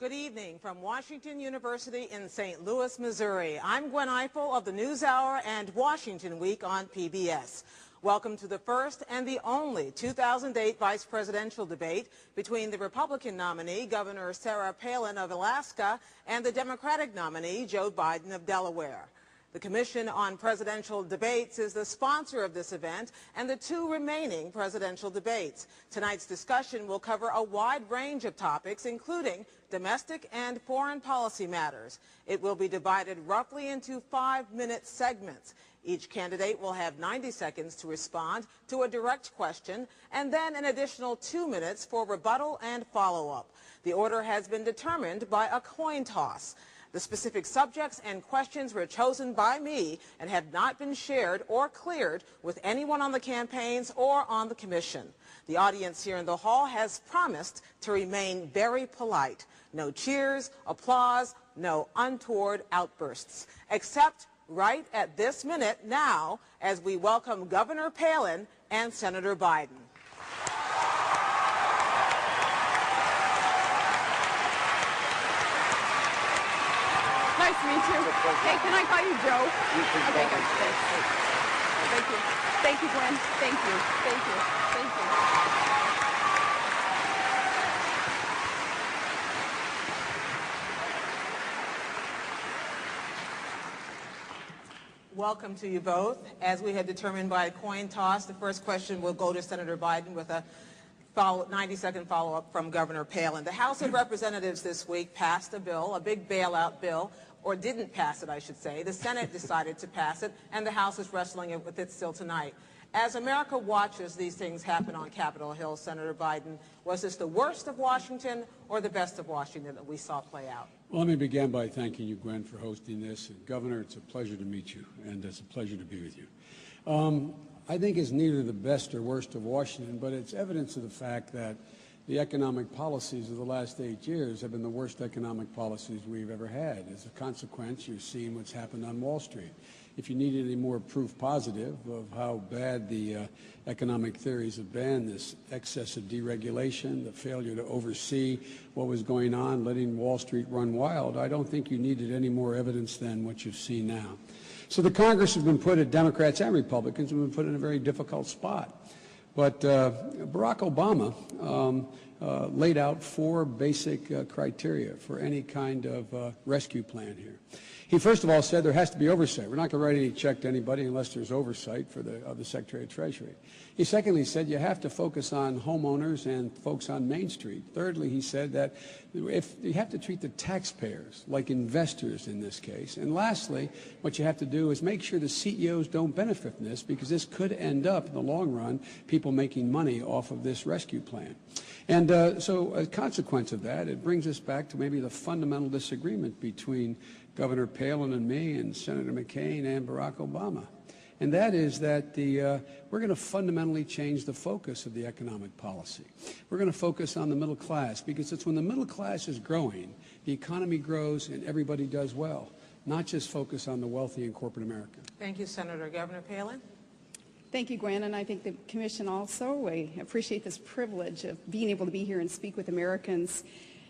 Good evening from Washington University in St. Louis, Missouri. I'm Gwen Eiffel of the NewsHour and Washington Week on PBS. Welcome to the first and the only 2008 vice presidential debate between the Republican nominee, Governor Sarah Palin of Alaska, and the Democratic nominee, Joe Biden of Delaware. The Commission on Presidential Debates is the sponsor of this event and the two remaining presidential debates. Tonight's discussion will cover a wide range of topics, including domestic and foreign policy matters. It will be divided roughly into 5-minute segments. Each candidate will have 90 seconds to respond to a direct question and then an additional 2 minutes for rebuttal and follow-up. The order has been determined by a coin toss. The specific subjects and questions were chosen by me and have not been shared or cleared with anyone on the campaigns or on the commission. The audience here in the hall has promised to remain very polite. No cheers, applause, no untoward outbursts, except right at this minute now as we welcome Governor Palin and Senator Biden. Nice to meet you. Hey, can I call you Joe? Okay, good. Thank you. Thank you, Gwen. Thank you. Thank you. Thank you. Welcome to you both. As we had determined by a coin toss, the first question will go to Senator Biden with a 90-second follow-up from Governor Palin. The House of Representatives this week passed a bill, a big bailout bill, or didn't pass it, I should say. The Senate decided to pass it, and the House is wrestling with it still tonight. As America watches these things happen on Capitol Hill, Senator Biden, was this the worst of Washington or the best of Washington that we saw play out? Well, let me begin by thanking you, Gwen, for hosting this. And Governor, it's a pleasure to meet you, and it's a pleasure to be with you. I think it's neither the best or worst of Washington, but it's evidence of the fact that the economic policies of the last 8 years have been the worst economic policies we've ever had. As a consequence, you're seeing what's happened on Wall Street. If you needed any more proof positive of how bad the economic theories have been, this excess of deregulation, the failure to oversee what was going on, letting Wall Street run wild, I don't think you needed any more evidence than what you've seen now. So the Congress has been put, Democrats and Republicans have been put in a very difficult spot. But Barack Obama laid out 4 basic criteria for any kind of rescue plan here. He first of all said there has to be oversight. We're not going to write any check to anybody unless there's oversight for the Secretary of Treasury. He secondly said you have to focus on homeowners and folks on Main Street. Thirdly, he said that if you have to treat the taxpayers like investors in this case. And lastly, what you have to do is make sure the CEOs don't benefit from this, because this could end up in the long run people making money off of this rescue plan. And so a consequence of that, it brings us back to maybe the fundamental disagreement between Governor Palin and me and Senator McCain and Barack Obama. And that is that we're going to fundamentally change the focus of the economic policy. We're going to focus on the middle class, because it's when the middle class is growing, the economy grows and everybody does well, not just focus on the wealthy in corporate America. Thank you, Senator. Governor Palin? Thank you, Gwen, and I think the Commission also, we appreciate this privilege of being able to be here and speak with Americans.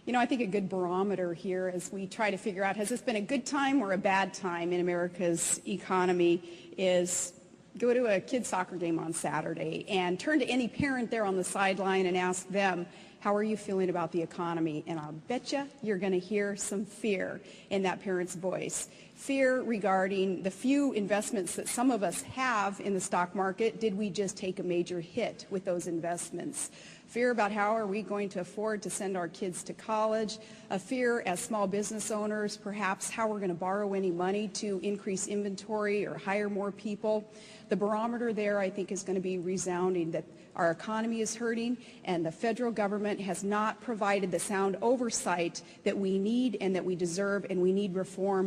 You know, I think a good barometer here as we try to figure out, has this been a good time or a bad time in America's economy, is go to a kid's soccer game on Saturday and turn to any parent there on the sideline and ask them, how are you feeling about the economy? And I'll bet you're going to hear some fear in that parent's voice. Fear regarding the few investments that some of us have in the stock market. Did we just take a major hit with those investments? Fear about how are we going to afford to send our kids to college. A fear as small business owners, perhaps how we're going to borrow any money to increase inventory or hire more people. The barometer there, I think, is going to be resounding, that our economy is hurting and the federal government has not provided the sound oversight that we need and that we deserve, and we need reform